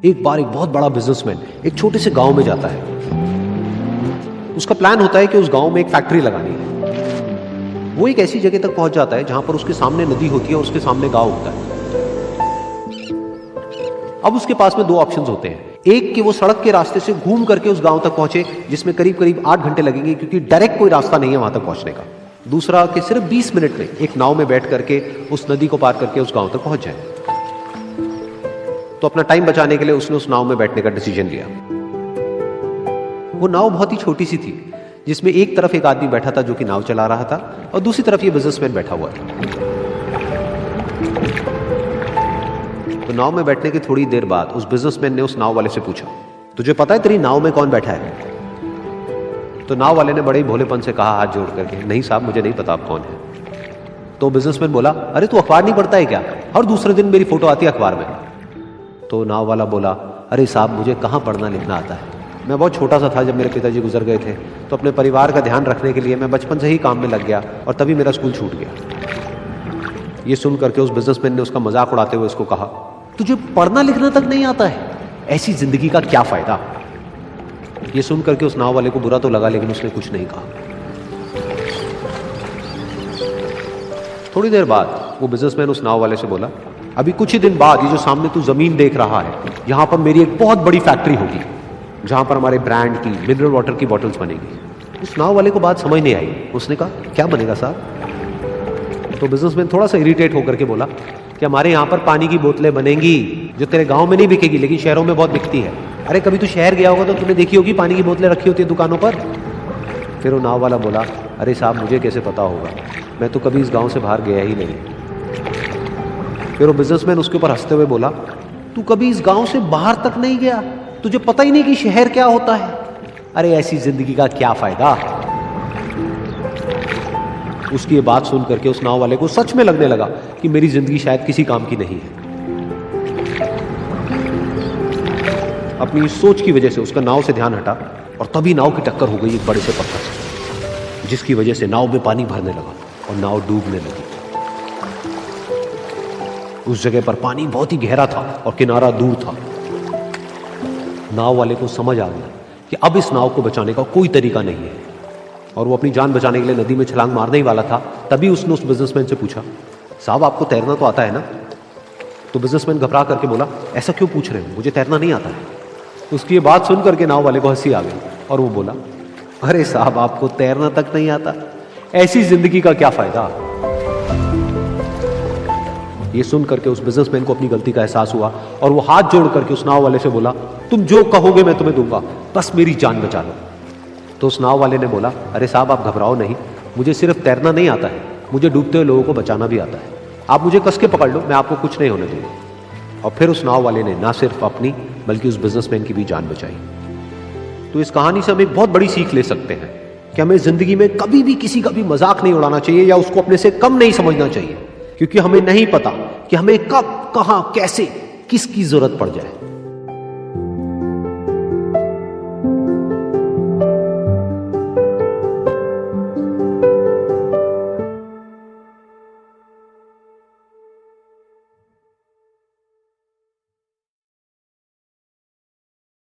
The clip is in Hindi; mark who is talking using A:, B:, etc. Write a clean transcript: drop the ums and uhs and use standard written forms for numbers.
A: एक बार एक बहुत बड़ा बिजनेसमैन एक छोटे से गांव में जाता है। उसका प्लान होता है कि उस गांव में एक फैक्ट्री लगानी है। वो एक ऐसी जगह तक पहुंच जाता है जहां पर उसके सामने नदी होती है और उसके सामने गांव होता है। अब उसके पास में दो ऑप्शंस होते हैं, एक कि वो सड़क के रास्ते से घूम करके उस गांव तक पहुंचे जिसमें करीब करीब 8 घंटे लगेंगे क्योंकि डायरेक्ट कोई रास्ता नहीं है वहां तक पहुंचने का। दूसरा कि सिर्फ 20 मिनट में एक नाव में बैठ करके उस नदी को पार करके उस गांव तक पहुंच जाए। तो अपना टाइम बचाने के लिए उसने उस नाव में बैठने का डिसीजन लिया। वो नाव बहुत ही छोटी सी थी जिसमें एक तरफ एक आदमी बैठा था जो कि नाव चला रहा था और दूसरी तरफ ये बिजनेसमैन बैठा हुआ था। तो नाव में बैठने की थोड़ी देर बाद उस बिजनेसमैन ने उस नाव वाले से पूछा, तुझे पता है तेरी नाव में कौन बैठा है? तो नाव वाले ने बड़े ही भोलेपन से कहा हाथ जोड़ करके, नहीं साहब मुझे नहीं पता आप कौन है। तो बिजनेसमैन बोला, अरे तू अखबार नहीं पढ़ता है क्या? हर दूसरे दिन मेरी फोटो आती है अखबार में। तो नाव वाला बोला, अरे साहब मुझे कहाँ पढ़ना लिखना आता है, मैं बहुत छोटा सा था जब मेरे पिताजी गुजर गए थे, तो अपने परिवार का ध्यान रखने के लिए मैं बचपन से ही काम में लग गया और तभी मेरा स्कूल छूट गया। ये सुन करके उस बिजनेसमैन ने उसका मजाक उड़ाते हुए उसको कहा, तुझे पढ़ना लिखना तक नहीं आता है, ऐसी जिंदगी का क्या फायदा? ये सुन करके उस नाव वाले को बुरा तो लगा लेकिन उसने कुछ नहीं कहा। थोड़ी देर बाद वो बिजनेसमैन उस नाव वाले से बोला, अभी कुछ ही दिन बाद ये जो सामने तू जमीन देख रहा है, यहां पर मेरी एक बहुत बड़ी फैक्ट्री होगी जहां पर हमारे ब्रांड की मिनरल वाटर की बॉटल्स बनेगी। उस नाव वाले को बात समझ नहीं आई। उसने कहा, क्या बनेगा साहब? तो बिजनेसमैन थोड़ा सा इरिटेट होकर के बोला कि हमारे यहाँ पर पानी की बोतलें बनेंगी जो तेरे गांव में नहीं बिकेगी लेकिन शहरों में बहुत बिकती है। अरे कभी तू शहर गया होगा तो तूने देखी होगी पानी की बोतलें रखी होती है दुकानों पर। फिर वो नाव वाला बोला, अरे साहब मुझे कैसे पता होगा, मैं तो कभी इस गांव से बाहर गया ही नहीं। फिर वो बिजनेसमैन उसके ऊपर हंसते हुए बोला, तू कभी इस गांव से बाहर तक नहीं गया, तुझे पता ही नहीं कि शहर क्या होता है? अरे ऐसी जिंदगी का क्या फायदा? उसकी ये बात सुन करके उस नाव वाले को सच में लगने लगा कि मेरी जिंदगी शायद किसी काम की नहीं है। अपनी सोच की वजह से उसका नाव से ध्यान हटा और तभी नाव की टक्कर हो गई एक बड़े से पत्थर से, जिसकी वजह से नाव में पानी भरने लगा और नाव डूबने लगी। उस जगह पर पानी बहुत ही गहरा था और किनारा दूर था। नाव वाले को समझ आ गया कि अब इस नाव को बचाने का कोई तरीका नहीं है और वो अपनी जान बचाने के लिए नदी में छलांग मारने ही वाला था। तभी उसने उस बिजनेसमैन से पूछा, साहब आपको तैरना तो आता है ना? तो बिजनेसमैन घबरा करके बोला, ऐसा क्यों पूछ रहे हो, मुझे तैरना नहीं आता है। उसकी ये बात सुन करके नाव वाले को हंसी आ गई और वो बोला, अरे साहब आपको तैरना तक नहीं आता, ऐसी जिंदगी का क्या फायदा? ये सुन करके उस बिजनेसमैन को अपनी गलती का एहसास हुआ और वो हाथ जोड़ करके उस नाव वाले से बोला, तुम जो कहोगे मैं तुम्हें दूंगा, बस मेरी जान बचा लो। तो उस नाव वाले ने बोला, अरे साहब आप घबराओ नहीं, मुझे सिर्फ तैरना नहीं आता है, मुझे डूबते हुए लोगों को बचाना भी आता है। आप मुझे कस के पकड़ लो, मैं आपको कुछ नहीं होने दूंगा। और फिर उस नाव वाले ने ना सिर्फ अपनी बल्कि उस बिजनेसमैन की भी जान बचाई। तो इस कहानी से हम एक बहुत बड़ी सीख ले सकते हैं कि हमें जिंदगी में कभी भी किसी का भी मजाक नहीं उड़ाना चाहिए या उसको अपने से कम नहीं समझना चाहिए, क्योंकि हमें नहीं पता कि हमें कब, कहां, कैसे, किसकी जरूरत पड़ जाए।